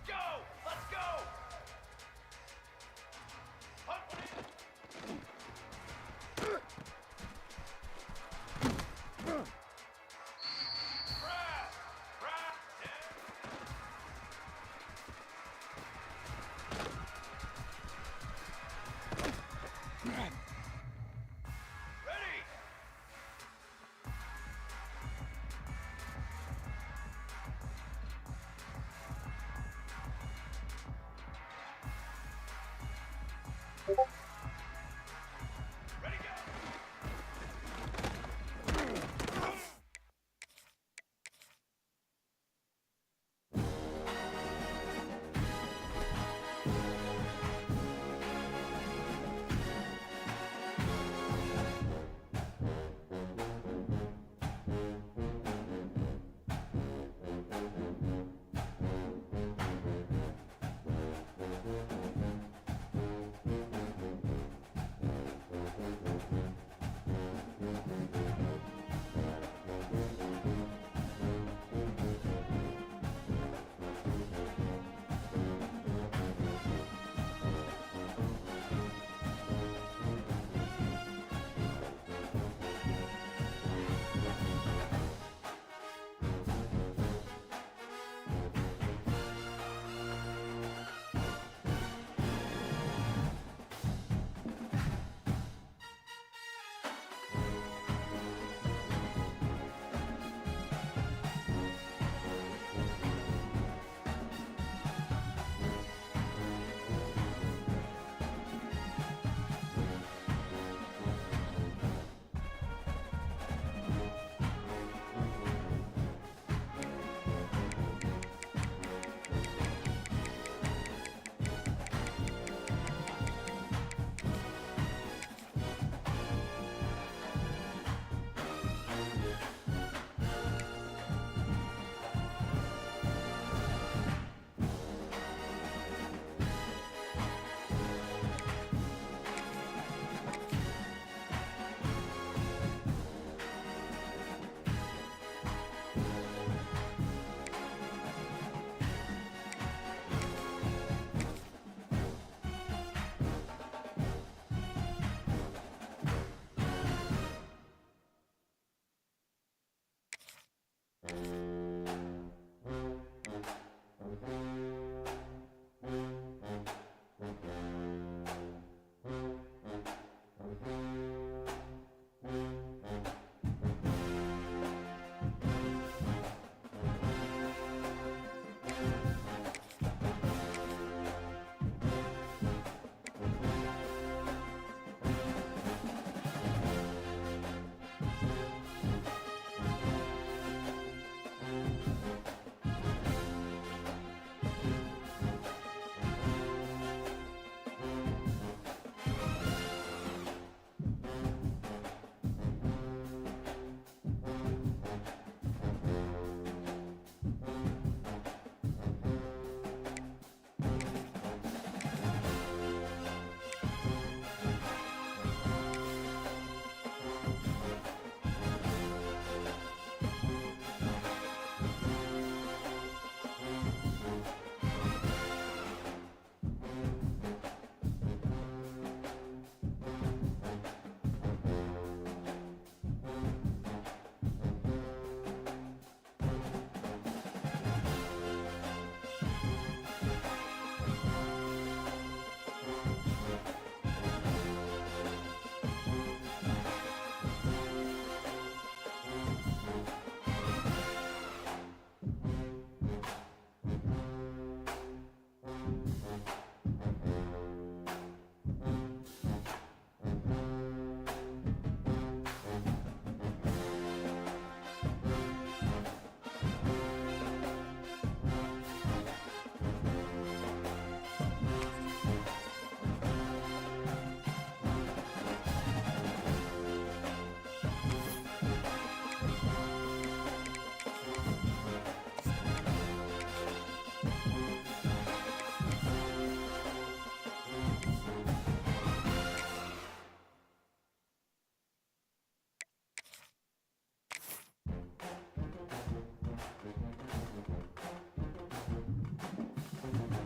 go! Let's go! Hunt one in! Brass! Brass! Ready! Ready, go!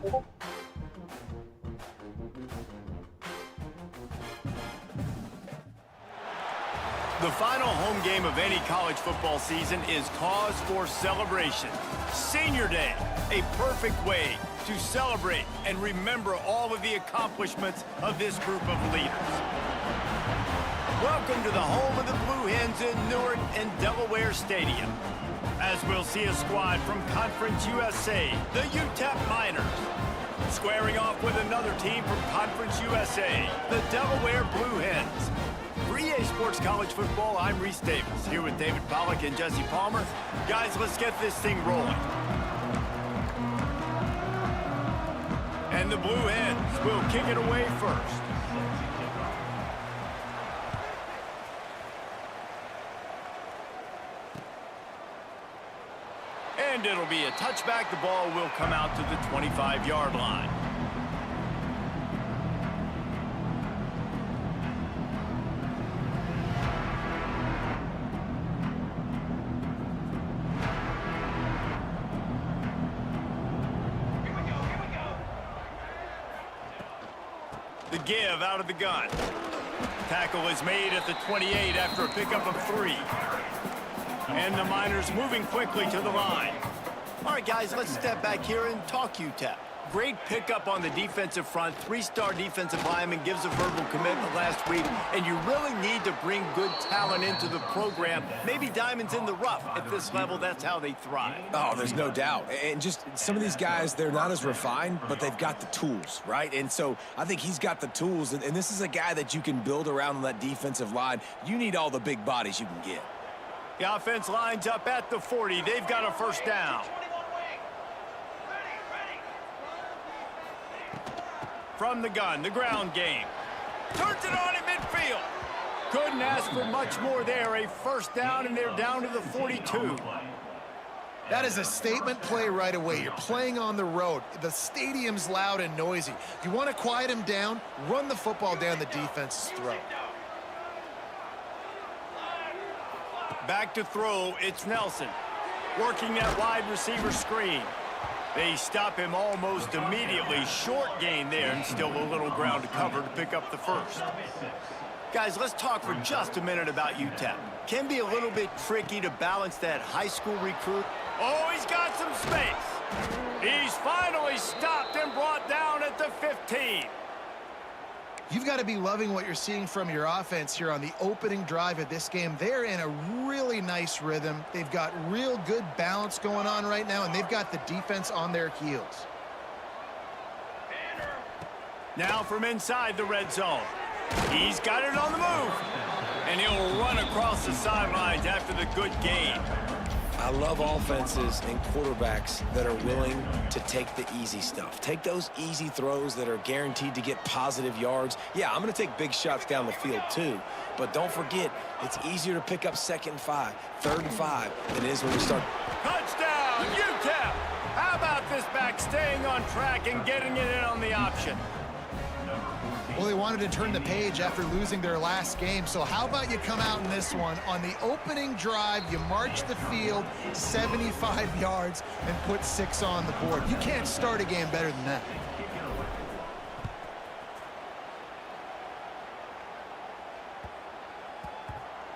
The final home game of any college football season is cause for celebration. Senior Day, a perfect way to celebrate and remember all of the accomplishments of this group of leaders. Welcome to the home of the Blue Hens in Newark and Delaware Stadium, as we'll see a squad from Conference USA, the UTEP Miners, squaring off with another team from Conference USA, the Delaware Blue Hens. For EA Sports College Football, I'm Reese Davis, here with David Pollack and Jesse Palmer. Guys, let's get this thing rolling. And the Blue Hens will kick it away first. And it'll be a touchback. The ball will come out to the 25-yard line. The give out of the gun. Tackle is made at the 28 after a pickup of 3. And the Miners moving quickly to the line. All right, guys, let's step back here and talk UTEP. Great pickup on the defensive front. 3-star defensive lineman gives a verbal commitment last week, and you really need to bring good talent into the program. Maybe diamonds in the rough. At this level, that's how they thrive. Oh, there's no doubt. And just some of these guys, they're not as refined, but they've got the tools, right? And so I think he's got the tools, and this is a guy that you can build around on that defensive line. You need all the big bodies you can get. The offense lines up at the 40. They've got a first down. From the gun, the ground game. Turns it on in midfield. Couldn't ask for much more there. A first down, and they're down to the 42. That is a statement play right away. You're playing on the road. The stadium's loud and noisy. You want to quiet him down, run the football down the defense's throat. Back to throw, it's Nelson. Working that wide receiver screen. They stop him almost immediately. Short gain there, and still a little ground to cover to pick up the first. Guys, let's talk for just a minute about UTEP. Can be a little bit tricky to balance that high school recruit. Oh, he's got some space. He's finally stopped and brought down at the 15. You've got to be loving what you're seeing from your offense here on the opening drive of this game. They're in a really nice rhythm. They've got real good balance going on right now, and they've got the defense on their heels. Now from inside the red zone. He's got it on the move. And he'll run across the sidelines after the good gain. I love offenses and quarterbacks that are willing to take the easy stuff. Take those easy throws that are guaranteed to get positive yards. Yeah, I'm going to take big shots down the field too. But don't forget, it's easier to pick up 2nd and 5, 3rd and 5 than it is when we start. Touchdown, UTEP! How about this back staying on track and getting it in on the option? Well, they wanted to turn the page after losing their last game, so how about you come out in this one? On the opening drive, you march the field 75 yards and put 6 on the board. You can't start a game better than that.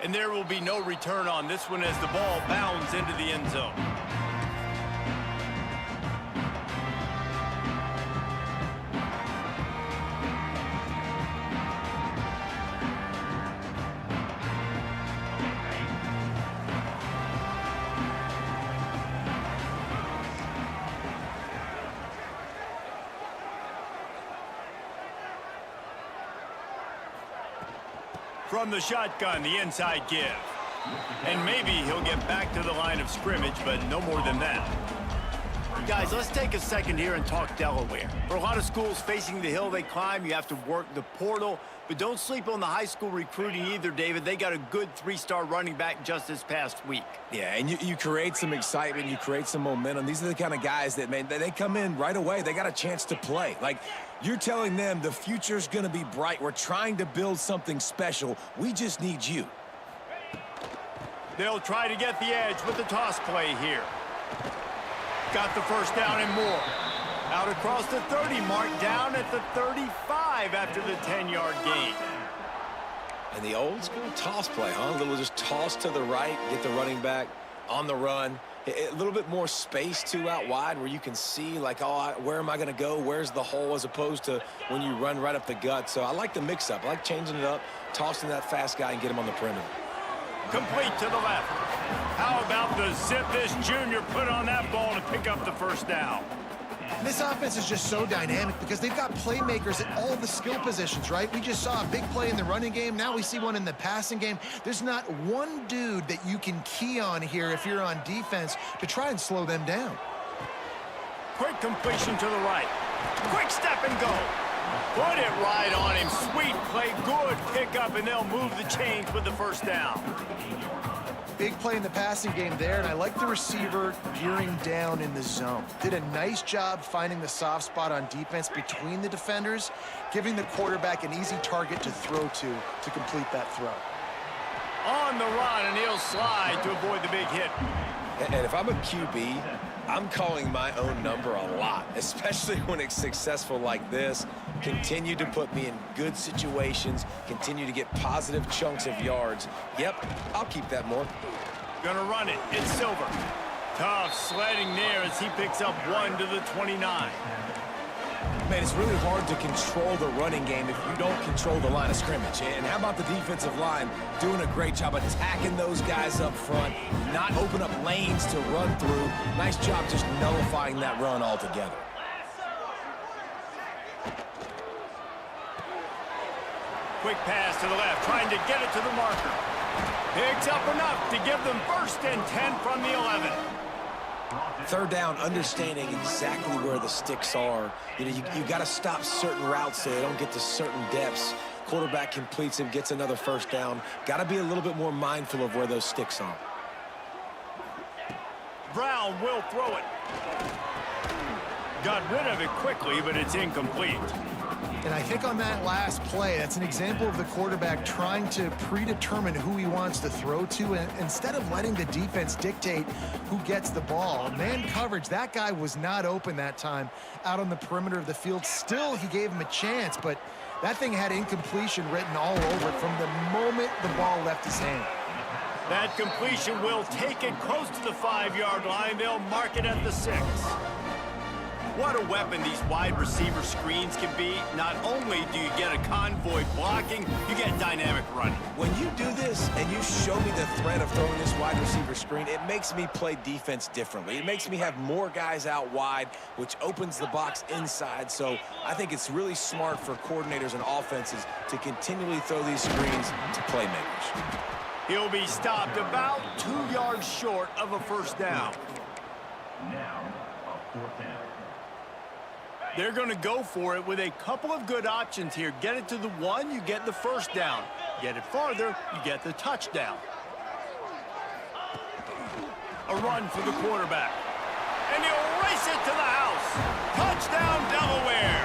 And there will be no return on this one as the ball bounds into the end zone. From the shotgun, the inside give. And maybe he'll get back to the line of scrimmage, but no more than that. Guys, let's take a second here and talk Delaware. For a lot of schools facing the hill they climb, you have to work the portal. But don't sleep on the high school recruiting either, David. They got a good 3-star running back just this past week. Yeah, and you create some excitement. You create some momentum. These are the kind of guys that, man, they come in right away. They got a chance to play. Like, you're telling them the future's going to be bright. We're trying to build something special. We just need you. They'll try to get the edge with the toss play here. Got the first down and more. Out across the 30 mark, down at the 35 after the 10-yard gain. And the old school toss play, huh? A little just toss to the right, get the running back on the run. A little bit more space, too, out wide where you can see, like, oh, where am I going to go? Where's the hole, as opposed to when you run right up the gut. So I like the mix-up. I like changing it up, tossing that fast guy and get him on the perimeter. Complete to the left. How about the zip this junior put on that ball to pick up the first down? This offense is just so dynamic because they've got playmakers at all the skill positions, right? We just saw a big play in the running game. Now we see one in the passing game. There's not one dude that you can key on here if you're on defense to try and slow them down. Quick completion to the right. Quick step and go. Put it right on him. Sweet play, good pickup, and they'll move the chains with the first down. Big play in the passing game there, and I like the receiver gearing down in the zone. Did a nice job finding the soft spot on defense between the defenders, giving the quarterback an easy target to throw to complete that throw. On the run, and he'll slide to avoid the big hit. And if I'm a QB, I'm calling my own number a lot, especially when it's successful like this. Continue to put me in good situations, continue to get positive chunks of yards. Yep, I'll keep that more. Gonna run it. It's Silver. Tough sledding there as he picks up 1 to the 29. Man, it's really hard to control the running game if you don't control the line of scrimmage. And how about the defensive line doing a great job attacking those guys up front, not open up lanes to run through. Nice job just nullifying that run altogether. Quick pass to the left, trying to get it to the marker. Picks up enough to give them 1st and 10 from the 11. Third down, understanding exactly where the sticks are. You know, you got to stop certain routes so they don't get to certain depths. Quarterback completes him, gets another 1st down. Got to be a little bit more mindful of where those sticks are. Brown will throw it. Got rid of it quickly, but it's incomplete. And I think on that last play, that's an example of the quarterback trying to predetermine who he wants to throw to, and instead of letting the defense dictate who gets the ball. Man coverage, that guy was not open that time out on the perimeter of the field. Still, he gave him a chance, but that thing had incompletion written all over it from the moment the ball left his hand. That completion will take it close to the 5-yard line. They'll mark it at the 6. What a weapon these wide receiver screens can be. Not only do you get a convoy blocking, you get dynamic running. When you do this and you show me the threat of throwing this wide receiver screen, it makes me play defense differently. It makes me have more guys out wide, which opens the box inside. So I think it's really smart for coordinators and offenses to continually throw these screens to playmakers. He'll be stopped about 2 yards short of a 1st down. Now, a 4th down. They're going to go for it with a couple of good options here. Get it to the 1, you get the 1st down. Get it farther, you get the touchdown. A run for the quarterback. And he'll race it to the house. Touchdown, Delaware.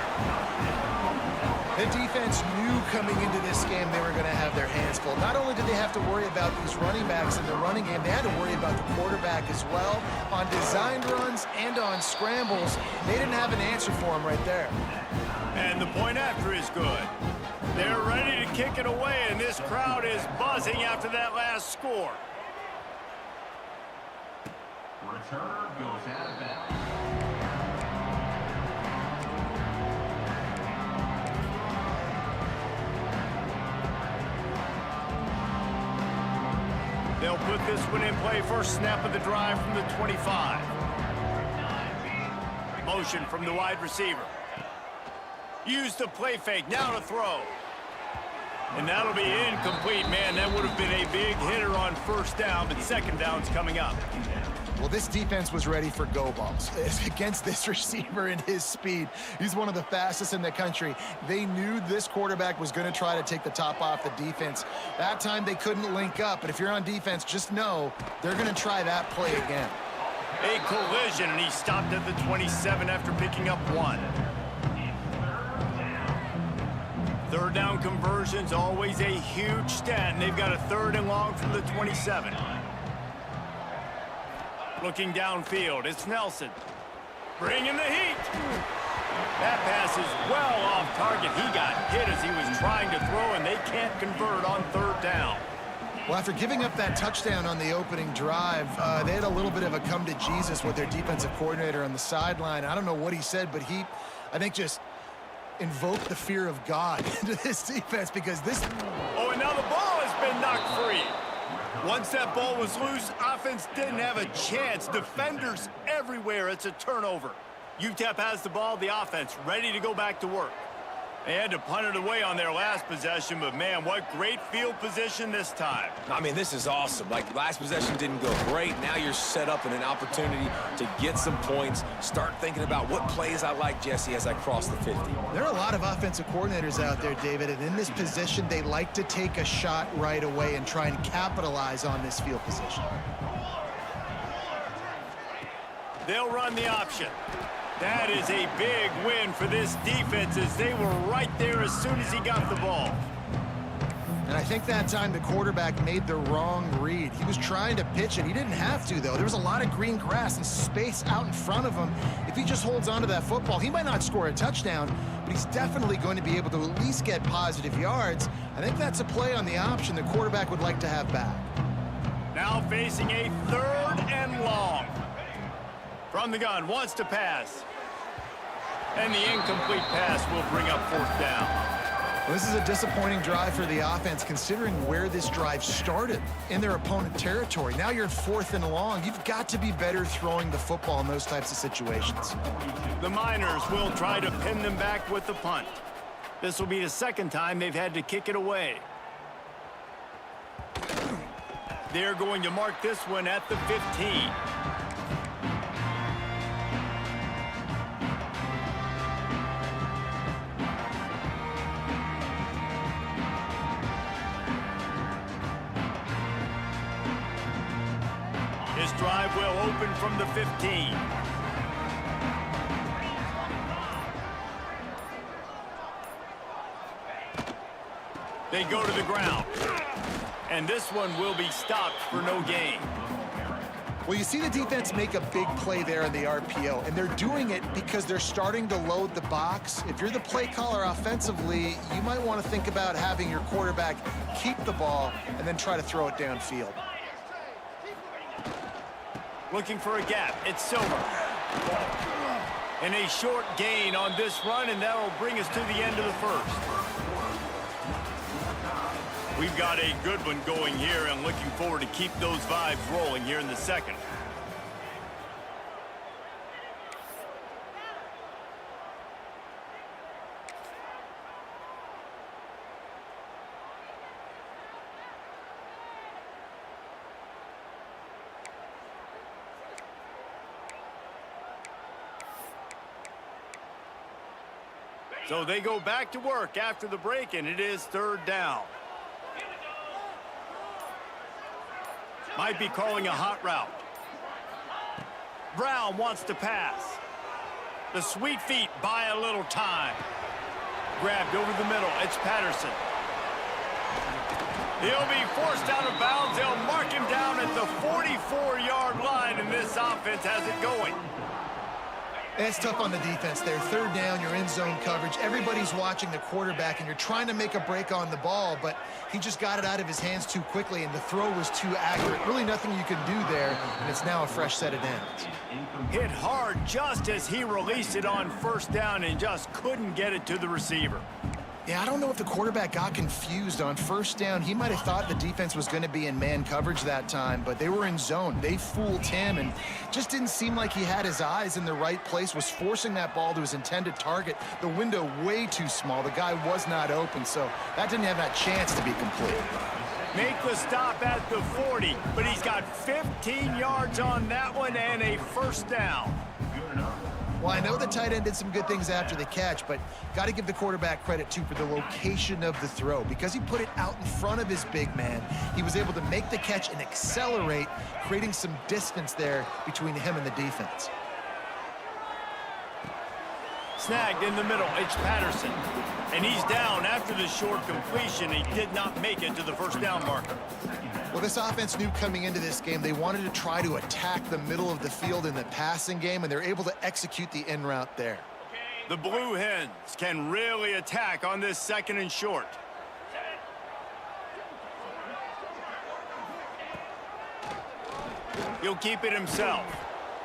The defense knew coming into this game they were going to have their hands full. Not only did they have to worry about these running backs in the running game, they had to worry about the quarterback as well. On designed runs and on scrambles, they didn't have an answer for him right there. And the point after is good. They're ready to kick it away, and this crowd is buzzing after that last score. Returner goes out of bounds. They'll put this one in play. First snap of the drive from the 25. Motion from the wide receiver. Use the play fake. Now to throw. And that'll be incomplete, man. That would have been a big hitter on 1st down, but 2nd down's coming up. Well, this defense was ready for go balls against this receiver and his speed. He's one of the fastest in the country. They knew this quarterback was going to try to take the top off the defense. That time they couldn't link up, but if you're on defense, just know they're going to try that play again. A collision, and he stopped at the 27 after picking up 1. 3rd down conversions, always a huge stat, and they've got a 3rd and long from the 27. Looking downfield, it's Nelson. Bringing the heat. That pass is well off target. He got hit as he was trying to throw, and they can't convert on third down. Well, after giving up that touchdown on the opening drive, they had a little bit of a come to Jesus with their defensive coordinator on the sideline. I don't know what he said, but he, I think, just invoked the fear of God into this defense because this... Oh, and now the ball has been knocked free. Once that ball was loose, offense didn't have a chance. Defenders everywhere. It's a turnover. UTEP has the ball, the offense ready to go back to work. They had to punt it away on their last possession, but man, what great field position this time. I mean, this is awesome. Like, last possession didn't go great. Now you're set up in an opportunity to get some points. Start thinking about what plays I like, Jesse, as I cross the 50. There are a lot of offensive coordinators out there, David, and in this position, they like to take a shot right away and try and capitalize on this field position. They'll run the option. That is a big win for this defense as they were right there as soon as he got the ball. And I think that time the quarterback made the wrong read. He was trying to pitch it. He didn't have to, though. There was a lot of green grass and space out in front of him. If he just holds on to that football, he might not score a touchdown, but he's definitely going to be able to at least get positive yards. I think that's a play on the option the quarterback would like to have back. Now facing a 3rd and long. From the gun, wants to pass. And the incomplete pass will bring up 4th down. Well, this is a disappointing drive for the offense, considering where this drive started in their opponent territory. Now you're 4th and long. You've got to be better throwing the football in those types of situations. The Miners will try to pin them back with the punt. This will be the 2nd time they've had to kick it away. They're going to mark this one at the 15. This drive will open from the 15. They go to the ground. And this one will be stopped for no gain. Well, you see the defense make a big play there in the RPO, and they're doing it because they're starting to load the box. If you're the play caller offensively, you might want to think about having your quarterback keep the ball and then try to throw it downfield. Looking for a gap. It's Silver. And a short gain on this run, and that will bring us to the end of the 1st. We've got a good one going here and looking forward to keep those vibes rolling here in the 2nd. So they go back to work after the break, and it is 3rd down. Might be calling a hot route. Brown wants to pass. The sweet feet buy a little time. Grabbed over the middle. It's Patterson. He'll be forced out of bounds. They'll mark him down at the 44-yard line, and this offense has it going. It's tough on the defense there. 3rd down, you're in zone coverage. Everybody's watching the quarterback, and you're trying to make a break on the ball, but he just got it out of his hands too quickly, and the throw was too accurate. Really nothing you can do there, and it's now a fresh set of downs. Hit hard just as he released it on 1st down and just couldn't get it to the receiver. Yeah, I don't know if the quarterback got confused on 1st down. He might have thought the defense was going to be in man coverage that time, but they were in zone. They fooled him and just didn't seem like he had his eyes in the right place, was forcing that ball to his intended target. The window way too small. The guy was not open, so that didn't have that chance to be complete. Make the stop at the 40, but he's got 15 yards on that one and a 1st down. Well, I know the tight end did some good things after the catch, but got to give the quarterback credit, too, for the location of the throw. Because he put it out in front of his big man, he was able to make the catch and accelerate, creating some distance there between him and the defense. Snagged in the middle, it's Patterson. And he's down after the short completion. He did not make it to the 1st down marker. Well, this offense knew coming into this game they wanted to try to attack the middle of the field in the passing game, and they're able to execute the in route there. The Blue Hens can really attack on this 2nd and short. He'll keep it himself.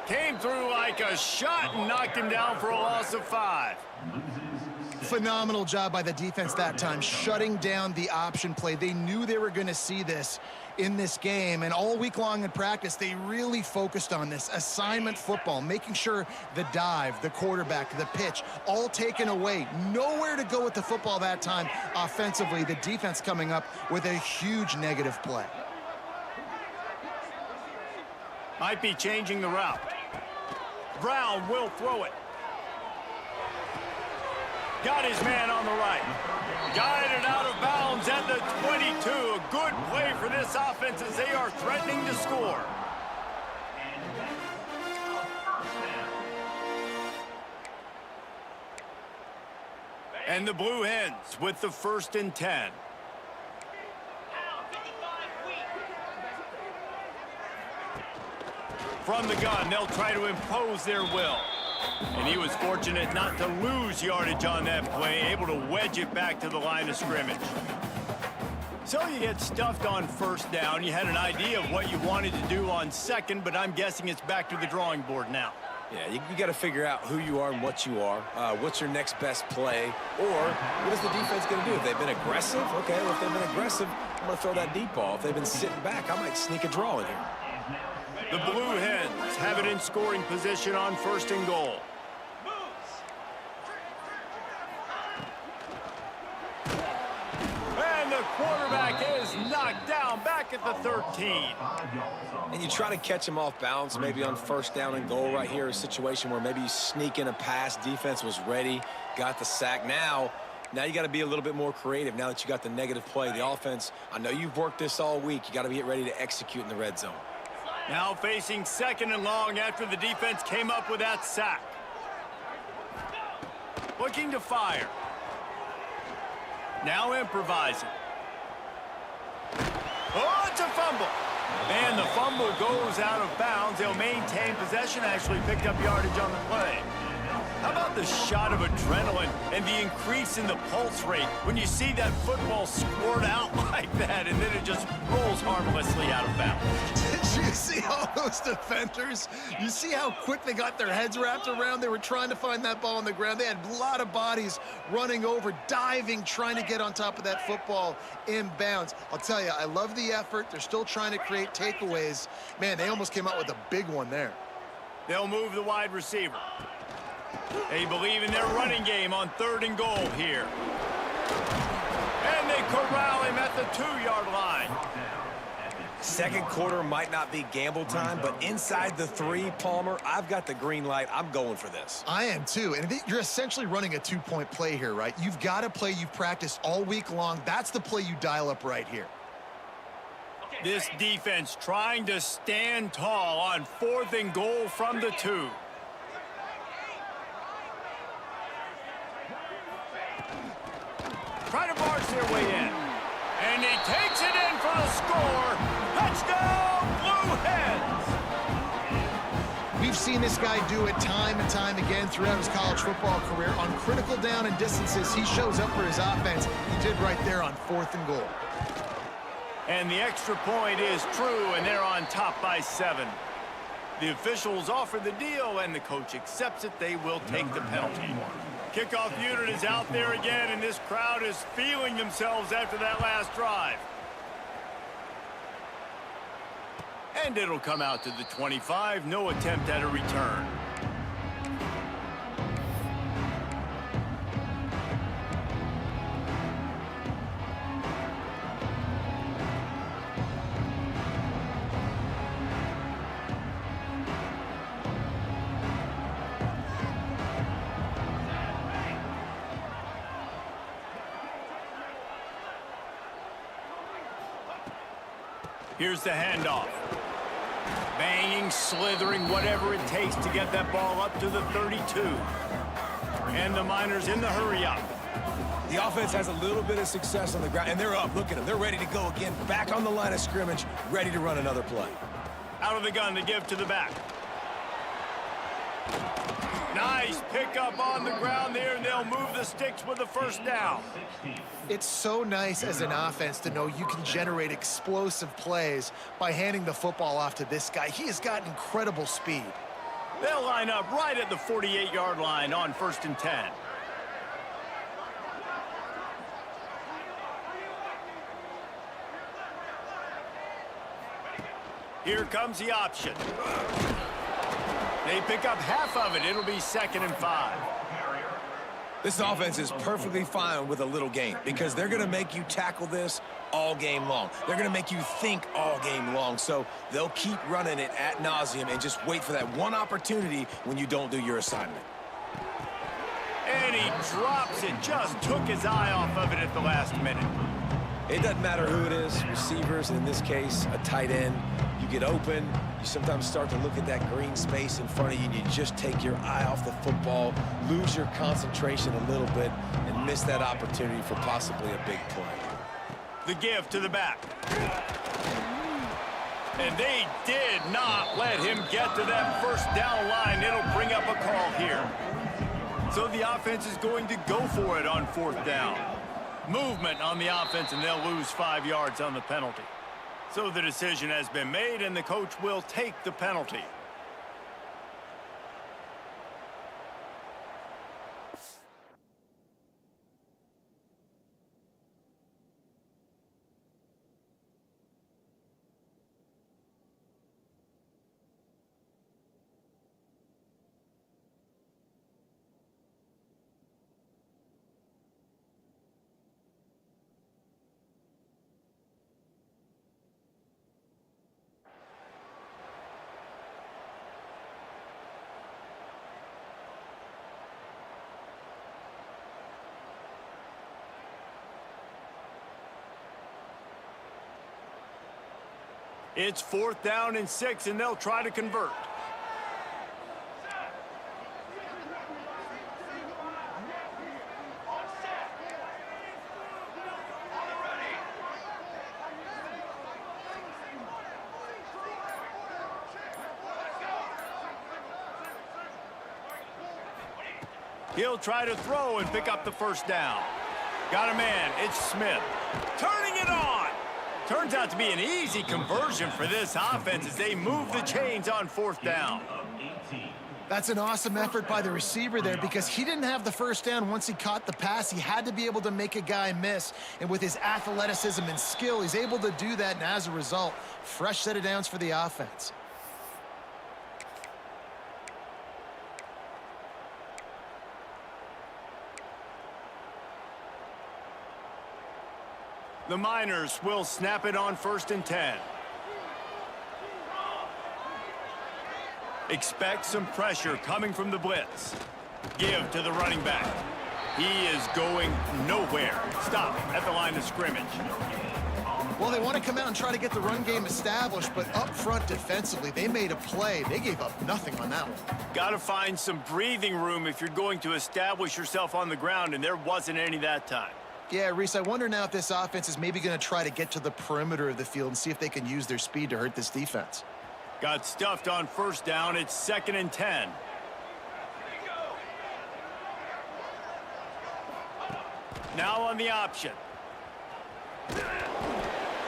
Came through like a shot and knocked him down for a loss of 5. Phenomenal job by the defense that time, shutting down the option play. They knew they were going to see this in this game, and all week long in practice, they really focused on this assignment football, making sure the dive, the quarterback, the pitch, all taken away. Nowhere to go with the football that time offensively. The defense coming up with a huge negative play. Might be changing the route. Brown will throw it. Got his man on the right. Guided out of bounds at the 22. A good play for this offense as they are threatening to score. And the Blue Hens with the 1st and 10. From the gun, they'll try to impose their will. And he was fortunate not to lose yardage on that play, able to wedge it back to the line of scrimmage. So you get stuffed on 1st down. You had an idea of what you wanted to do on 2nd, but I'm guessing it's back to the drawing board now. Yeah, you got to figure out who you are and what you are. What's your next best play? Or what is the defense going to do? If they've been aggressive, okay, well, if they've been aggressive, I'm going to throw that deep ball. If they've been sitting back, I might sneak a draw in here. The Blue Hens have it in scoring position on 1st and goal. And the quarterback is knocked down back at the 13. And you try to catch him off balance, maybe on 1st down and goal right here, a situation where maybe you sneak in a pass, defense was ready, got the sack. Now you got to be a little bit more creative now that you got the negative play. The offense, I know you've worked this all week. You got to get ready to execute in the red zone. Now facing 2nd and long after the defense came up with that sack. Looking to fire. Now improvising. Oh, it's a fumble. And the fumble goes out of bounds. They'll maintain possession, actually picked up yardage on the play. How about the shot of adrenaline and the increase in the pulse rate when you see that football squirt out like that and then it just rolls harmlessly out of bounds? Did you see all those defenders? You see how quick they got their heads wrapped around? They were trying to find that ball on the ground. They had a lot of bodies running over, diving, trying to get on top of that football inbounds. I'll tell you, I love the effort. They're still trying to create takeaways. Man, they almost came out with a big one there. They'll move the wide receiver. They believe in their running game on 3rd and goal here. And they corral him at the 2-yard line. 2nd quarter might not be gamble time, but inside the 3, Palmer, I've got the green light. I'm going for this. I am too, and you're essentially running a 2-point play here, right? You've got a play you've practiced all week long. That's the play you dial up right here. This defense trying to stand tall on 4th and goal from the 2. Try to barge their way in. And he takes it in for the score. Touchdown, Blue Hens! We've seen this guy do it time and time again throughout his college football career. On critical down and distances, he shows up for his offense. He did right there on 4th and goal. And the extra point is true, and they're on top by 7. The officials offer the deal, and the coach accepts it. They will take the penalty. Kickoff unit is out there again, and this crowd is feeling themselves after that last drive. And it'll come out to the 25. No attempt at a return. Here's the handoff. Banging, slithering, whatever it takes to get that ball up to the 32. And the Miners in the hurry-up. The offense has a little bit of success on the ground, and they're up. Look at them. They're ready to go again. Back on the line of scrimmage, ready to run another play. Out of the gun to give to the back. Nice pickup on the ground. they'll move the sticks with the first down. It's so nice as an offense to know you can generate explosive plays by handing the football off to this guy. He has got incredible speed. They'll line up right at the 48-yard line on 1st and 10. Here comes the option. They pick up half of it. It'll be 2nd and 5. This offense is perfectly fine with a little game because they're going to make you tackle this all game long. They're going to make you think all game long. So they'll keep running it ad nauseum and just wait for that one opportunity when you don't do your assignment. And he drops it. Just took his eye off of it at the last minute. It doesn't matter who it is, receivers, in this case, a tight end. You get open, you sometimes start to look at that green space in front of you, and you just take your eye off the football, lose your concentration a little bit, and miss that opportunity for possibly a big play. The give to the back. And they did not let him get to that first down line. It'll bring up a call here. So the offense is going to go for it on 4th down. Movement on the offense, and they'll lose 5 yards on the penalty. So the decision has been made, and the coach will take the penalty. It's 4th down and 6, and they'll try to convert. He'll try to throw and pick up the first down. Got a man. It's Smith. Turning it on. Turns out to be an easy conversion for this offense as they move the chains on 4th down. That's an awesome effort by the receiver there because he didn't have the first down once he caught the pass. He had to be able to make a guy miss. And with his athleticism and skill, he's able to do that. And as a result, fresh set of downs for the offense. The Miners will snap it on 1st and 10. Expect some pressure coming from the blitz. Give to the running back. He is going nowhere. Stop at the line of scrimmage. Well, they want to come out and try to get the run game established, but up front defensively, they made a play. They gave up nothing on that one. Got to find some breathing room if you're going to establish yourself on the ground, and there wasn't any that time. Yeah, Reese, I wonder now if this offense is maybe going to try to get to the perimeter of the field and see if they can use their speed to hurt this defense. Got stuffed on 1st down. It's 2nd and 10. Now on the option.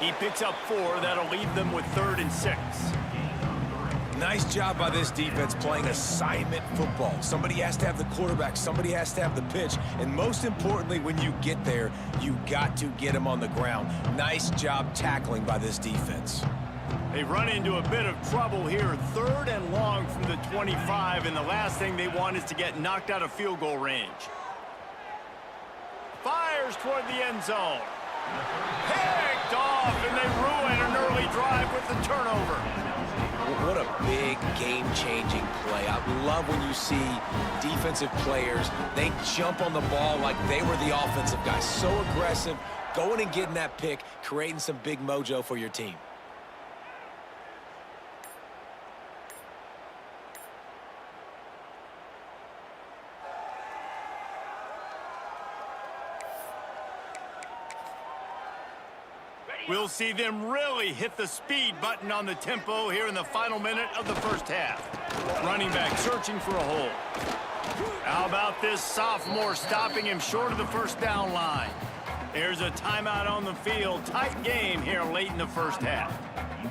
He picks up 4. That'll leave them with 3rd and 6. Nice job by this defense playing assignment football. Somebody has to have the quarterback. Somebody has to have the pitch. And most importantly, when you get there, you got to get him on the ground. Nice job tackling by this defense. They run into a bit of trouble here. 3rd and long from the 25, and the last thing they want is to get knocked out of field goal range. Fires toward the end zone. Picked off, and they ruin an early drive with the turnover. What a big game-changing play. I love when you see defensive players, they jump on the ball like they were the offensive guys. So aggressive, going and getting that pick, creating some big mojo for your team. We'll see them really hit the speed button on the tempo here in the final minute of the first half. Running back searching for a hole. How about this sophomore stopping him short of the first down line? There's a timeout on the field. Tight game here late in the first half.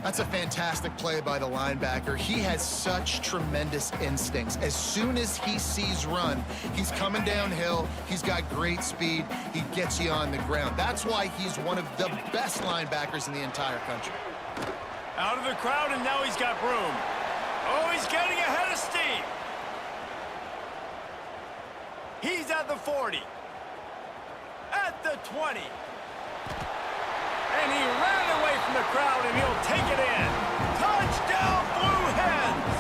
That's a fantastic play by the linebacker. He has such tremendous instincts. As soon as he sees run, he's coming downhill. He's got great speed. He gets you on the ground. That's why he's one of the best linebackers in the entire country. Out of the crowd, and now he's got room. Oh, he's getting ahead of steam. He's at the 40. At the 20. And he ran away from the crowd, and he'll take it in. Touchdown, Blue Hens!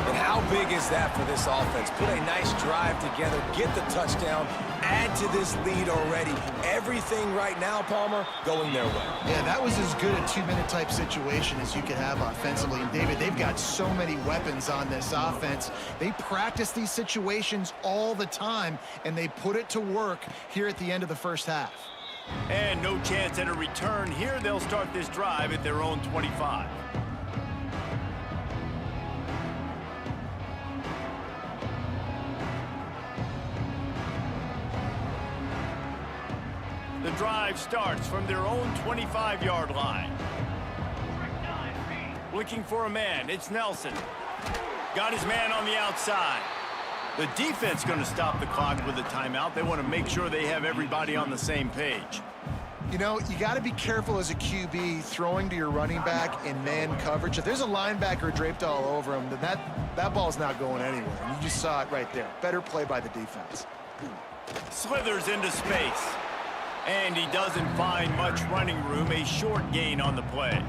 And how big is that for this offense? Put a nice drive together, get the touchdown, add to this lead already. Everything right now, Palmer, going their way. Yeah, that was as good a two-minute type situation as you could have offensively. And, David, they've got so many weapons on this offense. They practice these situations all the time, and they put it to work here at the end of the first half. And no chance at a return here. They'll start this drive at their own 25. The drive starts from their own 25-yard line. Looking for a man. It's Nelson. Got his man on the outside. The defense going to stop the clock with a timeout. They want to make sure they have everybody on the same page. You know, you got to be careful as a QB throwing to your running back in man coverage. If there's a linebacker draped all over him, then that ball's not going anywhere. And you just saw it right there. Better play by the defense. Slithers into space. And he doesn't find much running room. A short gain on the play.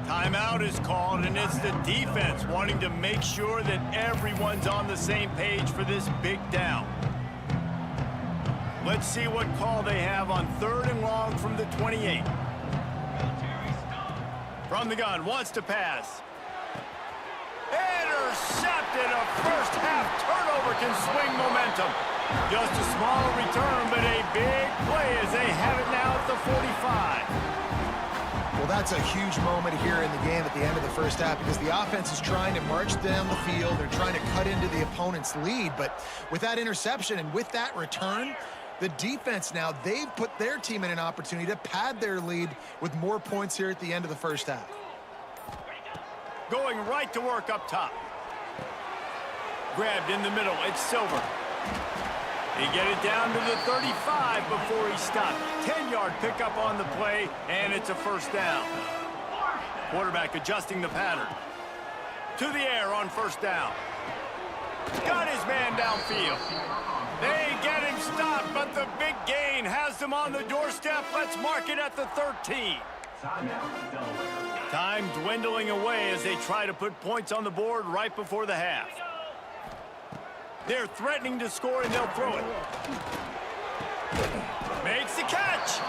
Timeout is called, and it's the defense wanting to make sure that everyone's on the same page for this big down. Let's see what call they have on 3rd and long from the 28. From the gun, wants to pass. Intercepted. A first half turnover can swing momentum. Just a small return, but a big play as they have it now at the 45. Well, that's a huge moment here in the game at the end of the first half because the offense is trying to march down the field. They're trying to cut into the opponent's lead. But with that interception and with that return, the defense now, they've put their team in an opportunity to pad their lead with more points here at the end of the first half. Going right to work up top. Grabbed in the middle. It's Silver. They get it down to the 35 before he stopped. 10-yard pickup on the play, and it's a first down. Quarterback adjusting the pattern. To the air on first down. Got his man downfield. They get him stopped, but the big gain has them on the doorstep. Let's mark it at the 13. Time dwindling away as they try to put points on the board right before the half. They're threatening to score, and they'll throw it. Makes the catch.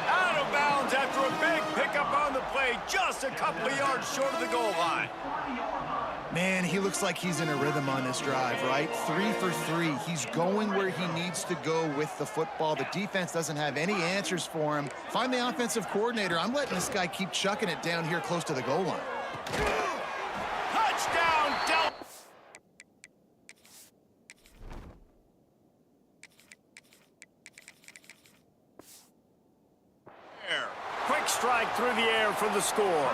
Out of bounds after a big pickup on the play, just a couple of yards short of the goal line. Man, he looks like he's in a rhythm on this drive, right? 3 for 3. He's going where he needs to go with the football. The defense doesn't have any answers for him. Find the offensive coordinator. I'm letting this guy keep chucking it down here close to the goal line. Touchdown, Delaware. Quick strike through the air for the score.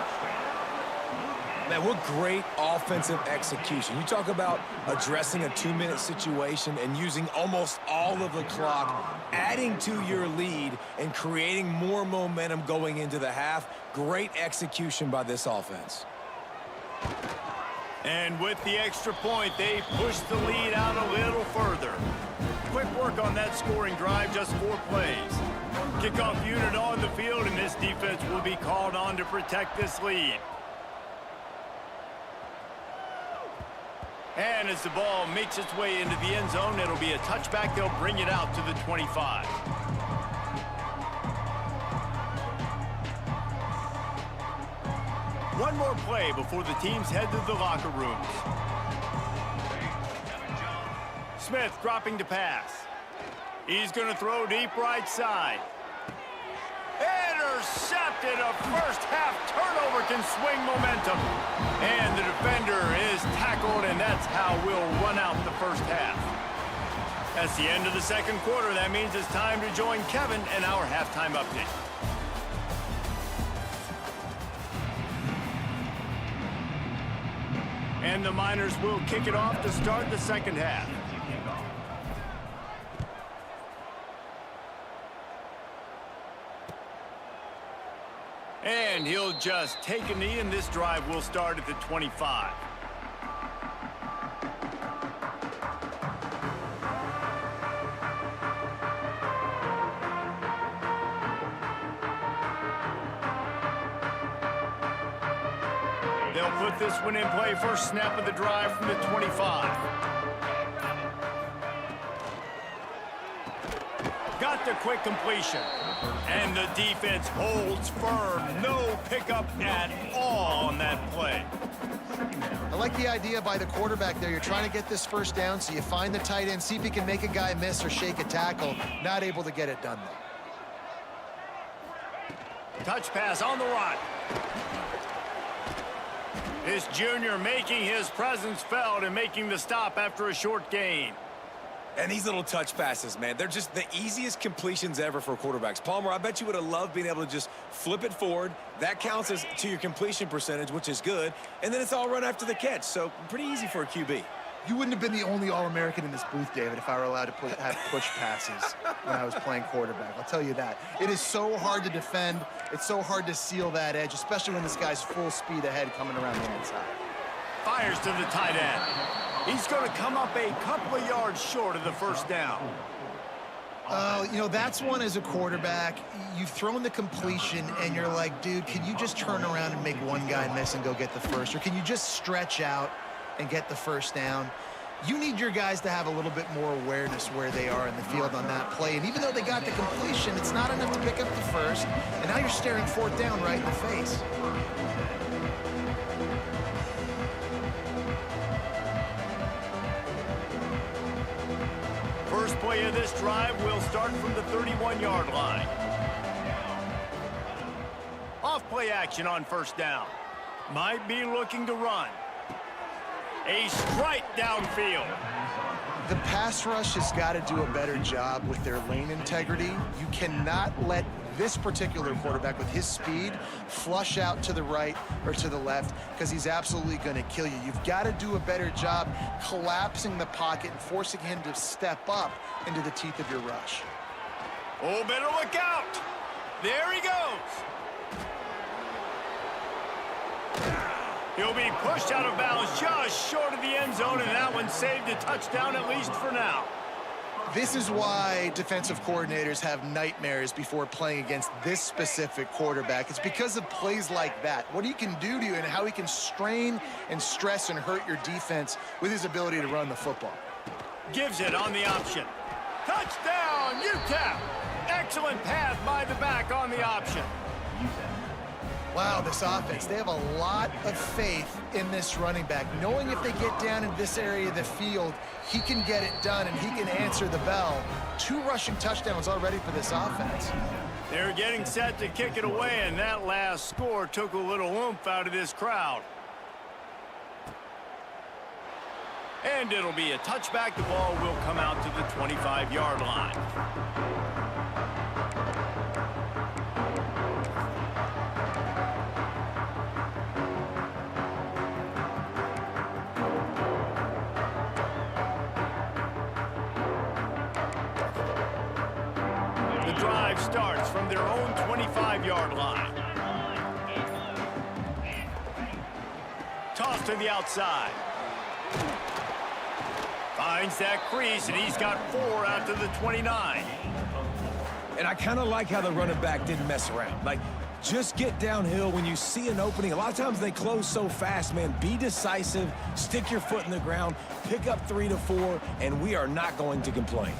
Man, what great offensive execution. You talk about addressing a 2-minute situation and using almost all of the clock, adding to your lead and creating more momentum going into the half. Great execution by this offense. And with the extra point, they push the lead out a little further. Quick work on that scoring drive, just 4 plays. Kickoff unit on the field, and this defense will be called on to protect this lead. And as the ball makes its way into the end zone, it'll be a touchback. They'll bring it out to the 25. One more play before the teams head to the locker rooms. Smith dropping to pass. He's going to throw deep right side. intercepted. A first-half turnover can swing momentum. And the defender is tackled, and that's how we'll run out the first half. That's the end of the second quarter. That means it's time to join Kevin in our halftime update. And the Miners will kick it off to start the second half. And he'll just take a knee, and this drive will start at the 25. They'll put this one in play. First snap of the drive from the 25. Got the quick completion. And the defense holds firm. No pickup at all on that play. I like the idea by the quarterback there. You're trying to get this first down, so you find the tight end, see if he can make a guy miss or shake a tackle. Not able to get it done though. Touch pass on the run. This junior making his presence felt and making the stop after a short gain. And these little touch passes, man, they're just the easiest completions ever for quarterbacks. Palmer, I bet you would have loved being able to just flip it forward. That counts as to your completion percentage, which is good. And then it's all run after the catch, so pretty easy for a QB. You wouldn't have been the only All-American in this booth, David, if I were allowed to have push passes when I was playing quarterback. I'll tell you that. It is so hard to defend. It's so hard to seal that edge, especially when this guy's full speed ahead coming around the inside. Fires to the tight end. He's going to come up a couple of yards short of the first down. You know, that's one as a quarterback. You've thrown the completion, and you're like, dude, can you just turn around and make one guy miss and go get the first? Or can you just stretch out and get the first down? You need your guys to have a little bit more awareness where they are in the field on that play. And even though they got the completion, it's not enough to pick up the first. And now you're staring fourth down right in the face. First play of this drive will start from the 31-yard line. Off play action on first down. Might be looking to run. A strike downfield. The pass rush has got to do a better job with their lane integrity. You cannot let this particular quarterback with his speed flush out to the right or to the left, because he's absolutely going to kill you. You've got to do a better job collapsing the pocket and forcing him to step up into the teeth of your rush. Oh, better look out. There he goes. He'll be pushed out of bounds just short of the end zone, and that one saved a touchdown, at least for now. This is why defensive coordinators have nightmares before playing against this specific quarterback. It's because of plays like that. What he can do to you and how he can strain and stress and hurt your defense with his ability to run the football. Gives it on the option. Touchdown, UTEP. Excellent pass by the back on the option. Wow, this offense, they have a lot of faith in this running back, knowing if they get down in this area of the field, he can get it done and he can answer the bell. 2 rushing touchdowns already for this offense. They're getting set to kick it away, and that last score took a little oomph out of this crowd. And it'll be a touchback. The ball will come out to the 25-yard line. The drive starts from their own 25-yard line. Toss to the outside. Finds that crease, and he's got 4 out to the 29. And I kind of like how the running back didn't mess around. Like, just get downhill when you see an opening. A lot of times they close so fast, man. Be decisive, stick your foot in the ground, pick up 3 to 4, and we are not going to complain.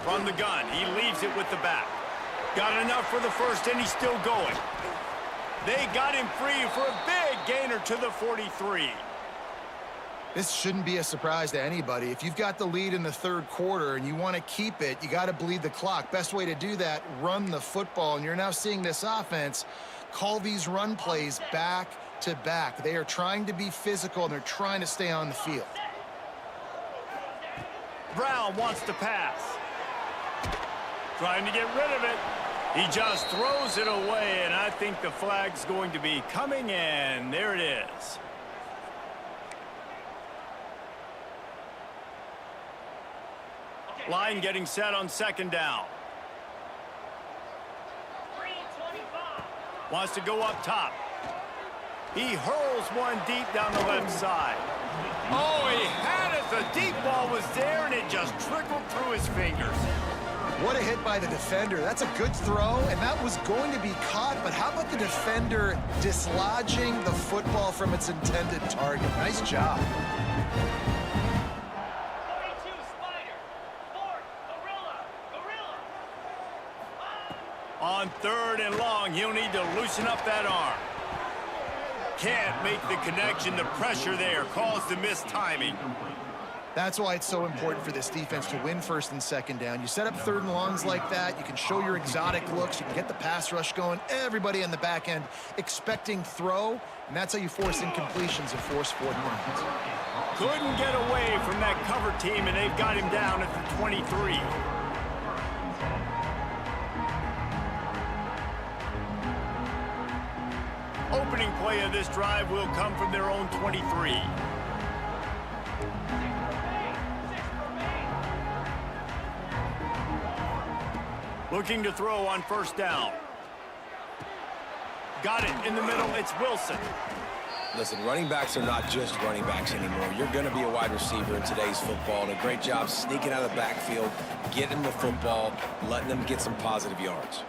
From the gun, he leaves it with the back. Got enough for the first, and he's still going. They got him free for a big gainer to the 43. This shouldn't be a surprise to anybody. If you've got the lead in the third quarter and you want to keep it, you got to bleed the clock. Best way to do that, run the football. And you're now seeing this offense call these run plays back to back. They are trying to be physical, and they're trying to stay on the field. Brown wants to pass. Trying to get rid of it. He just throws it away, and I think the flag's going to be coming in. There it is. Line getting set on second down. Wants to go up top. He hurls one deep down the left side. Oh, he had it. The deep ball was there, and it just trickled through his fingers. What a hit by the defender. That's a good throw, and that was going to be caught, but how about the defender dislodging the football from its intended target? Nice job. On third and long, he'll need to loosen up that arm. Can't make the connection. The pressure there caused the missed timing. That's why it's so important for this defense to win first and second down. You set up third and longs like that, you can show your exotic looks, you can get the pass rush going, everybody in the back end expecting throw, and that's how you force incompletions and force fourth downs. Couldn't get away from that cover team, and they've got him down at the 23. Opening play of this drive will come from their own 23. Looking to throw on first down. Got it in the middle. It's Wilson. Listen, running backs are not just running backs anymore. You're going to be a wide receiver in today's football, and a great job sneaking out of the backfield, getting the football, letting them get some positive yards.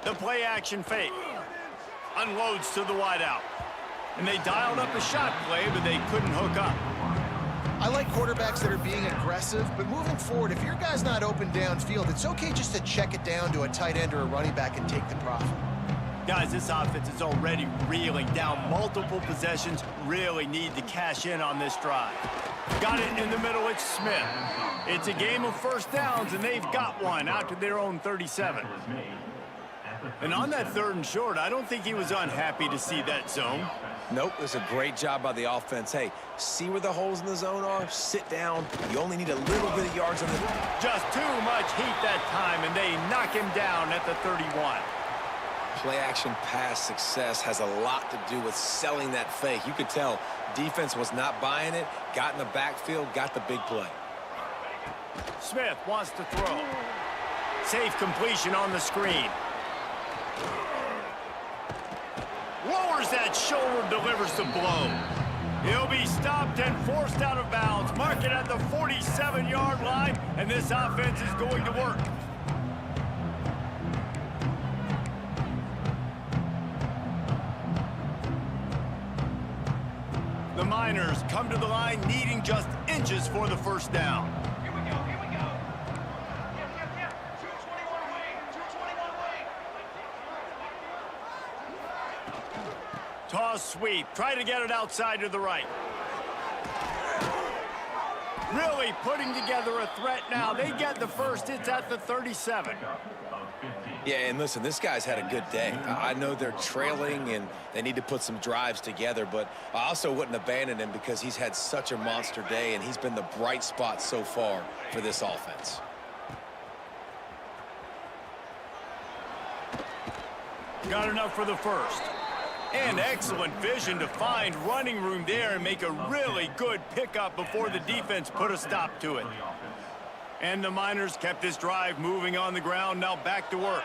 The play action fake. Unloads to the wideout. And they dialed up a shot play, but they couldn't hook up. I like quarterbacks that are being aggressive, but moving forward, if your guy's not open downfield, it's okay just to check it down to a tight end or a running back and take the profit. Guys, this offense is already reeling down multiple possessions. Really need to cash in on this drive. Got it in the middle. It's Smith. It's a game of first downs, and they've got one out to their own 37. And on that third and short, I don't think he was unhappy to see that zone. Nope, it was a great job by the offense. Hey, see where the holes in the zone are? Sit down. You only need a little bit of yards on the... Just too much heat that time, and they knock him down at the 31. Play-action pass success has a lot to do with selling that fake. You could tell defense was not buying it, got in the backfield, got the big play. Smith wants to throw. Safe completion on the screen. Lowers that shoulder, delivers the blow. He'll be stopped and forced out of bounds. Mark it at the 47-yard line, and this offense is going to work. The Miners come to the line needing just inches for the first down. Here we go. Yeah. 221 away. 221 away. Toss sweep. Try to get it outside to the right. Really putting together a threat now. They get the first. It's at the 37. Yeah, and listen, this guy's had a good day. I know they're trailing and they need to put some drives together, but I also wouldn't abandon him because he's had such a monster day and he's been the bright spot so far for this offense. Got enough for the first. And excellent vision to find running room there and make a really good pickup before the defense put a stop to it. And the Miners kept this drive moving on the ground, now back to work.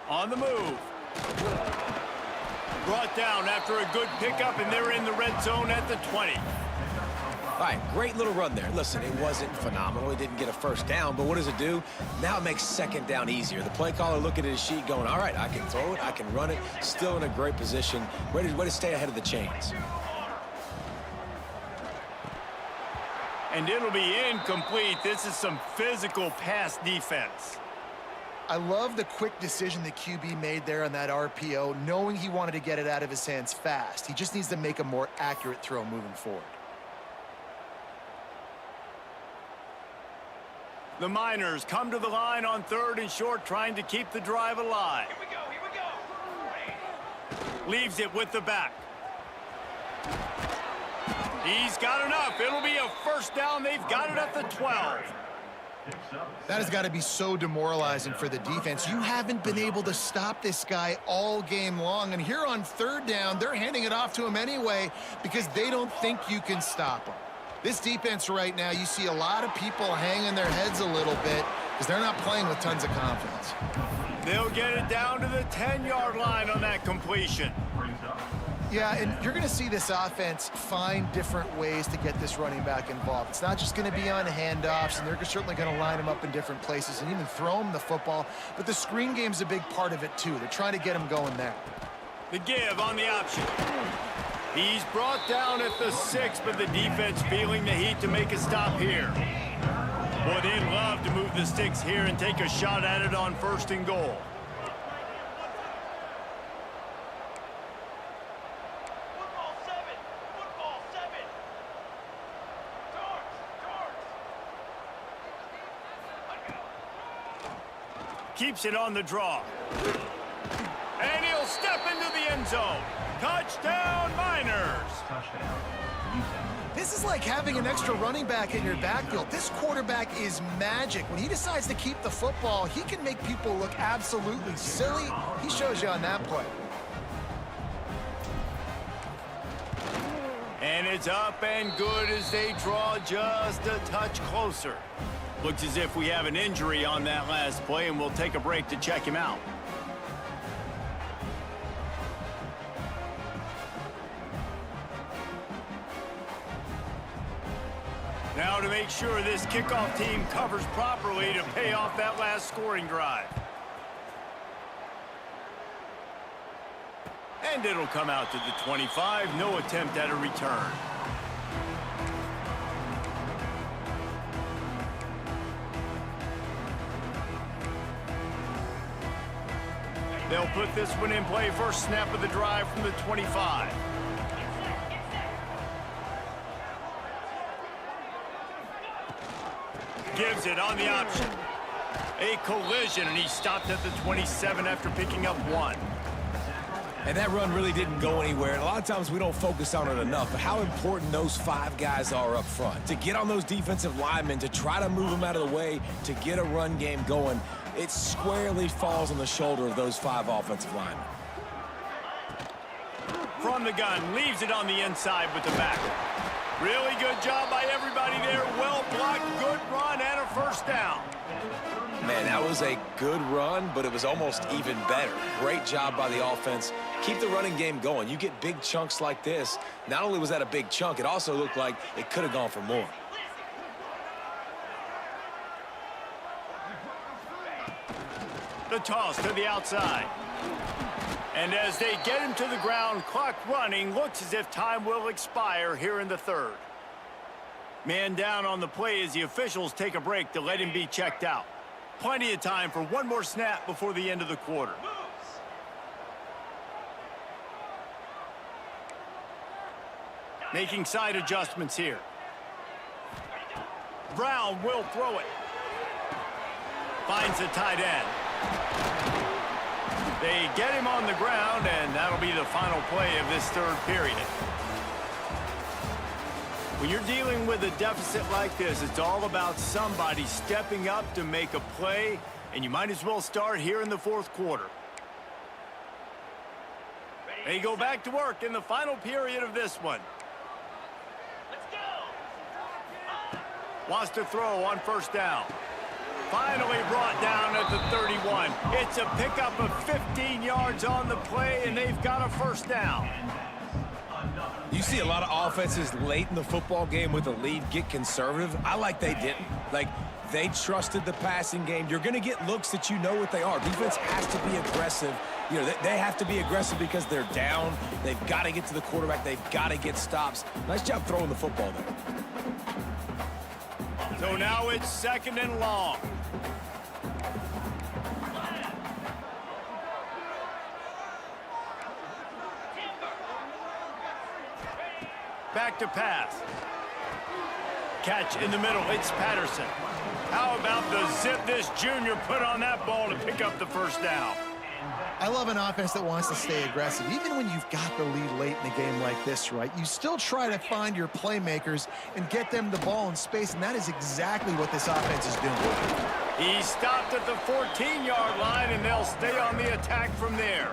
On the move. Brought down after a good pickup, and they're in the red zone at the 20. All right, great little run there. Listen, it wasn't phenomenal. He didn't get a first down, but what does it do? Now it makes second down easier. The play caller looking at his sheet going, all right, I can throw it, I can run it, still in a great position, ready to stay ahead of the chains. And it'll be incomplete. This is some physical pass defense. I love the quick decision the QB made there on that RPO, knowing he wanted to get it out of his hands fast. He just needs to make a more accurate throw moving forward. The Miners come to the line on 3rd and short, trying to keep the drive alive. Here we go. Leaves it with the back. He's got enough. It'll be a first down. They've got it at the 12. That has got to be so demoralizing for the defense. You haven't been able to stop this guy all game long, and here on 3rd down, they're handing it off to him anyway because they don't think you can stop him. This defense right now, you see a lot of people hanging their heads a little bit because they're not playing with tons of confidence. They'll get it down to the 10-yard line on that completion. Yeah, and you're going to see this offense find different ways to get this running back involved. It's not just going to be on handoffs, and they're certainly going to line him up in different places and even throw him the football. But the screen game's a big part of it, too. They're trying to get him going there. The give on the option. He's brought down at the 6, but the defense feeling the heat to make a stop here. Boy, they'd love to move the sticks here and take a shot at it on 1st and goal. Football 7. Keeps it on the draw. And he'll step into the end zone. Touchdown, Miners! This is like having an extra running back in your backfield. This quarterback is magic. When he decides to keep the football, he can make people look absolutely silly. He shows you on that play. And it's up and good as they draw just a touch closer. Looks as if we have an injury on that last play, and we'll take a break to check him out. Now to make sure this kickoff team covers properly to pay off that last scoring drive. And it'll come out to the 25. No attempt at a return. They'll put this one in play. First snap of the drive from the 25. Gives it on the option. A collision, and he stopped at the 27 after picking up 1. And that run really didn't go anywhere. And a lot of times we don't focus on it enough, but how important those 5 guys are up front. To get on those defensive linemen, to try to move them out of the way, to get a run game going, it squarely falls on the shoulder of those 5 offensive linemen. From the gun, leaves it on the inside with the back. Really good job by everybody there. Well blocked, good run, and a first down. Man, that was a good run, but it was almost even better. Great job by the offense. Keep the running game going. You get big chunks like this. Not only was that a big chunk, it also looked like it could have gone for more. The toss to the outside. And as they get him to the ground, clock running, looks as if time will expire here in the 3rd. Man down on the play as the officials take a break to let him be checked out. Plenty of time for one more snap before the end of the quarter. Making side adjustments here. Brown will throw it. Finds the tight end. They get him on the ground, and that'll be the final play of this 3rd period. When you're dealing with a deficit like this, it's all about somebody stepping up to make a play, and you might as well start here in the 4th quarter. They go back to work in the final period of this one. Let's go. Wants to throw on first down. Finally brought down at the 31. It's a pickup of 15 yards on the play, and they've got a first down. You see a lot of offenses late in the football game with a lead get conservative. I like they didn't. Like, they trusted the passing game. You're going to get looks that you know what they are. Defense has to be aggressive. You know, they have to be aggressive because they're down. They've got to get to the quarterback. They've got to get stops. Nice job throwing the football there. So now it's 2nd and long. Back to pass. Catch in the middle. It's Patterson. How about the zip this junior put on that ball to pick up the first down? I love an offense that wants to stay aggressive. Even when you've got the lead late in a game like this, right, you still try to find your playmakers and get them the ball in space, and that is exactly what this offense is doing. He stopped at the 14-yard line, and they'll stay on the attack from there.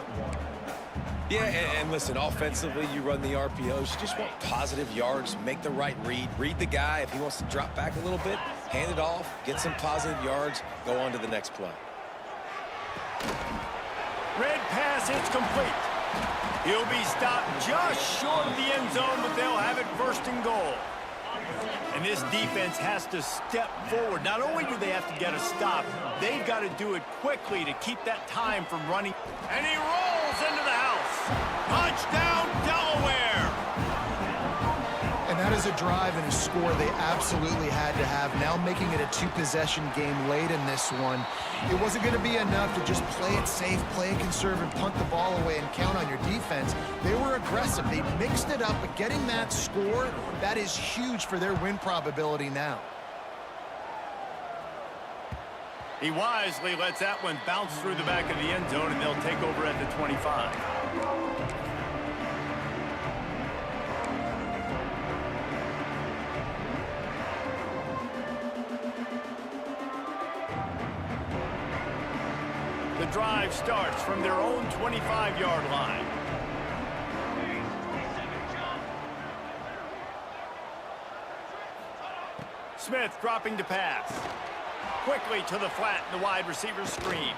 Yeah, and listen, offensively, you run the RPOs. You just want positive yards, make the right read. Read the guy. If he wants to drop back a little bit, hand it off, get some positive yards, go on to the next play. Red pass, it's complete. He'll be stopped just short of the end zone, but they'll have it first and goal. And this defense has to step forward. Not only do they have to get a stop, they've got to do it quickly to keep that time from running. And he rolls into the house. Touchdown, Delaware! And that is a drive and a score they absolutely had to have. Now making it a two-possession game late in this one. It wasn't going to be enough to just play it safe, play it conservative, punt the ball away, and count on your defense. They were aggressive. They mixed it up, but getting that score, that is huge for their win probability now. He wisely lets that one bounce through the back of the end zone, and they'll take over at the 25. The drive starts from their own 25-yard line. Smith dropping to pass. Quickly to the flat in the wide receiver screen.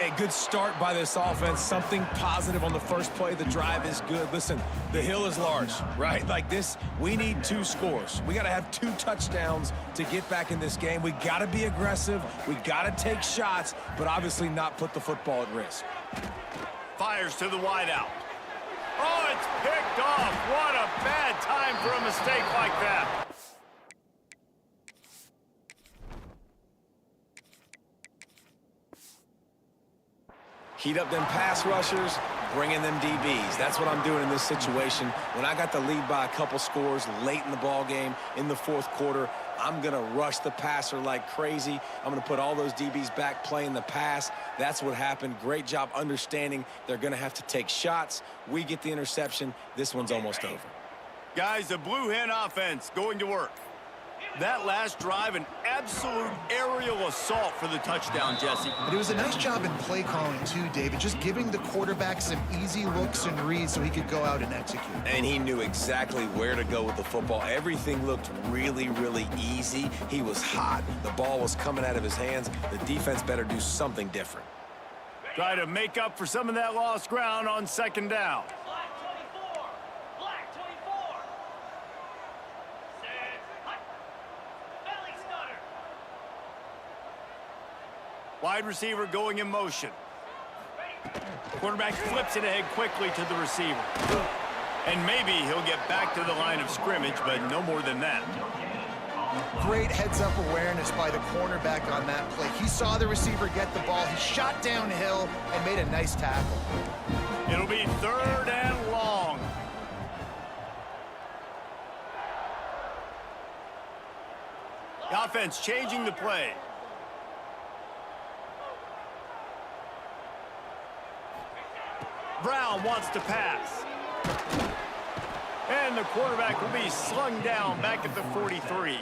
A good start by this offense. Something positive on the first play. The drive is good. Listen, the hill is large, right? Like this, we need 2 scores. We got to have 2 touchdowns to get back in this game. We got to be aggressive. We got to take shots, but obviously not put the football at risk. Fires to the wide out. Oh, it's picked off. What a bad time for a mistake like that. Heat up them pass rushers, bring in them DBs. That's what I'm doing in this situation. When I got the lead by a couple scores late in the ball game, in the fourth quarter, I'm going to rush the passer like crazy. I'm going to put all those DBs back playing the pass. That's what happened. Great job understanding they're going to have to take shots. We get the interception. This one's almost over. Guys, the Blue Hen offense going to work. That last drive, an absolute aerial assault for the touchdown, Jesse. But it was a nice job in play calling too, David, just giving the quarterback some easy looks and reads so he could go out and execute. And he knew exactly where to go with the football. Everything looked really, really easy. He was hot. The ball was coming out of his hands. The defense better do something different. Try to make up for some of that lost ground on second down. Black 24. Black 24. Set. Hut. Belly stutter. Wide receiver going in motion. Quarterback flips it ahead quickly to the receiver. And maybe he'll get back to the line of scrimmage, but no more than that. Great heads-up awareness by the cornerback on that play. He saw the receiver get the ball. He shot downhill and made a nice tackle. It'll be 3rd and long. The offense changing the play. Brown wants to pass. And the quarterback will be slung down back at the 43.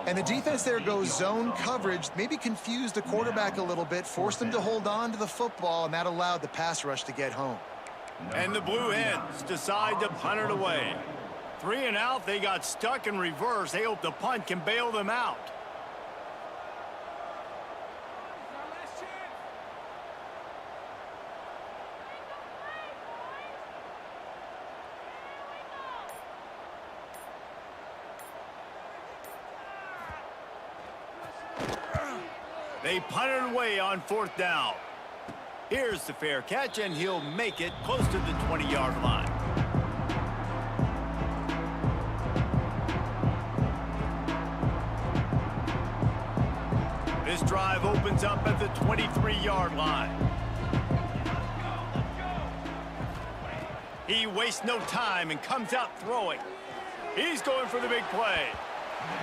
And the defense there goes zone coverage, maybe confused the quarterback a little bit, forced him to hold on to the football, and that allowed the pass rush to get home. And the Blue Hens decide to punt it away. 3 and out, they got stuck in reverse. They hope the punt can bail them out. They punt it away on 4th down. Here's the fair catch, and he'll make it close to the 20-yard line. This drive opens up at the 23-yard line. He wastes no time and comes out throwing. He's going for the big play.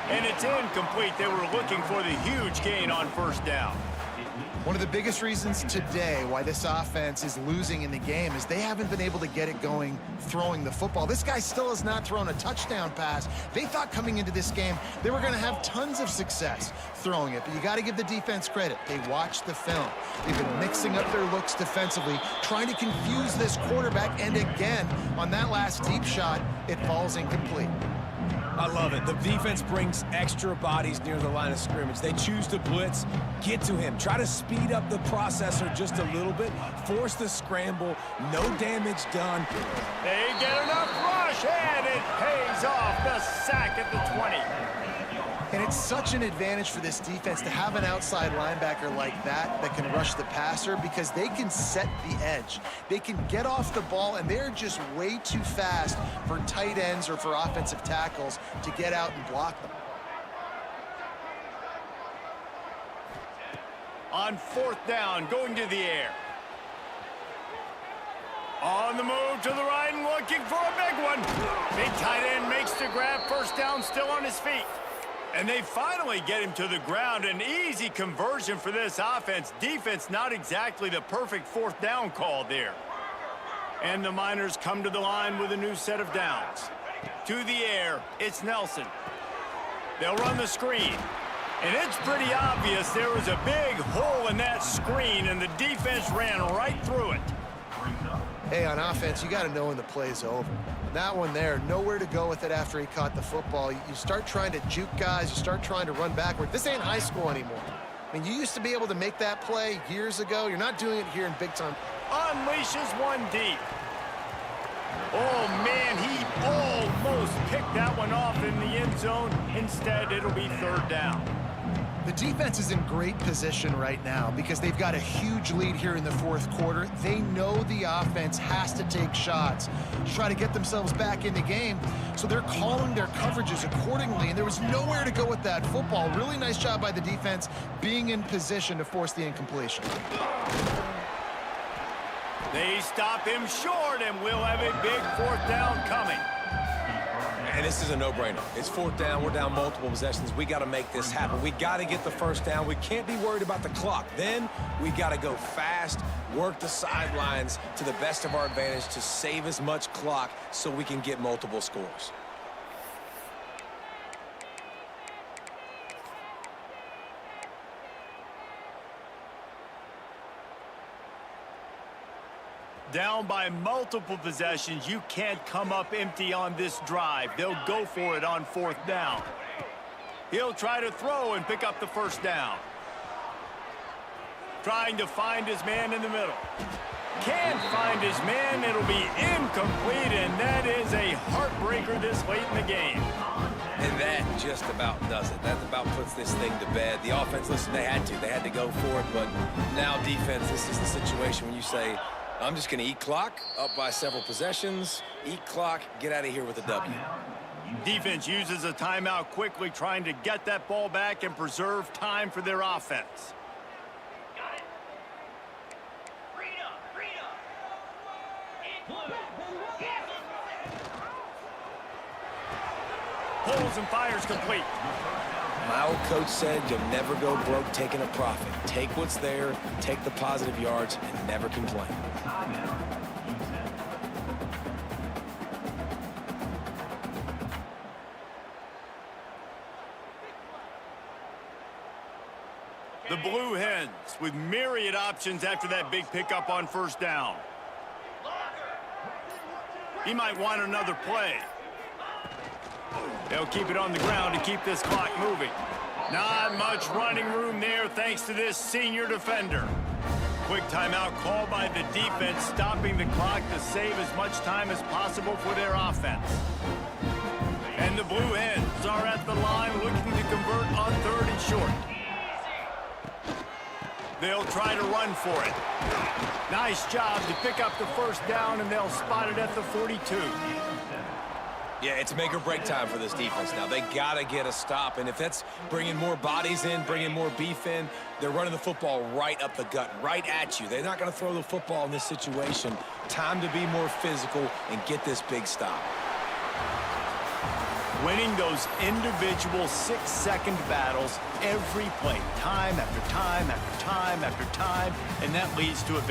And it's incomplete. They were looking for the huge gain on first down. One of the biggest reasons today why this offense is losing in the game is they haven't been able to get it going throwing the football. This guy still has not thrown a touchdown pass. They thought coming into this game they were going to have tons of success throwing it, but you got to give the defense credit. They watched the film. They've been mixing up their looks defensively, trying to confuse this quarterback, and again, on that last deep shot, it falls incomplete. I love it. The defense brings extra bodies near the line of scrimmage. They choose to blitz, get to him, try to speed up the processor just a little bit, force the scramble, no damage done. They get enough rush, and it pays off. The sack at the 20. And it's such an advantage for this defense to have an outside linebacker like that can rush the passer, because they can set the edge. They can get off the ball, and they're just way too fast for tight ends or for offensive tackles to get out and block them. On fourth down, going to the air. On the move to the right and looking for a big one. Big tight end makes the grab. First down, still on his feet. And they finally get him to the ground. An easy conversion for this offense. Defense, not exactly the perfect fourth down call there. And the Miners come to the line with a new set of downs. To the air, it's Nelson. They'll run the screen. And it's pretty obvious there was a big hole in that screen, and the defense ran right through it. Hey, on offense, you got to know when the play's over. That one there, nowhere to go with it after he caught the football. You start trying to juke guys. You start trying to run backward. This ain't high school anymore. I mean, you used to be able to make that play years ago. You're not doing it here in big time. Unleashes one deep. Oh, man, he almost picked that one off in the end zone. Instead, it'll be third down. The defense is in great position right now because they've got a huge lead here in the fourth quarter. They know the offense has to take shots to try to get themselves back in the game, so they're calling their coverages accordingly, and there was nowhere to go with that football. Really nice job by the defense being in position to force the incompletion. They stop him short, and we'll have a big fourth down coming. And this is a no-brainer. It's fourth down. We're down multiple possessions. We got to make this happen. We got to get the first down. We can't be worried about the clock. Then we got to go fast, work the sidelines to the best of our advantage to save as much clock so we can get multiple scores. Down by multiple possessions, you can't come up empty on this drive. They'll go for it on fourth down. He'll try to throw and pick up the first down. Trying to find his man in the middle. Can't find his man. It'll be incomplete, and that is a heartbreaker this late in the game. And that just about does it. That about puts this thing to bed. The offense, listen, they had to go for it, but now defense, this is the situation when you say, I'm just going to eat clock, up by several possessions, eat clock, get out of here with a W. Defense uses a timeout quickly, trying to get that ball back and preserve time for their offense. Got it. Freedom. In blue. Pulls and fires complete. My old coach said you'll never go broke taking a profit. Take what's there, take the positive yards, and never complain. The Blue Hens with myriad options after that big pickup on first down. He might want another play. They'll keep it on the ground to keep this clock moving. Not much running room there thanks to this senior defender. Quick timeout called by the defense, stopping the clock to save as much time as possible for their offense. And the Blue Hens are at the line looking to convert on third and short. They'll try to run for it. Nice job to pick up the first down, and they'll spot it at the 42. Yeah, it's make or break time for this defense now. They got to get a stop, and if that's bringing more bodies in, bringing more beef in, they're running the football right up the gut, right at you. They're not going to throw the football in this situation. Time to be more physical and get this big stop. Winning those individual 6-second battles every play, time after time after time after time, and that leads to a victory.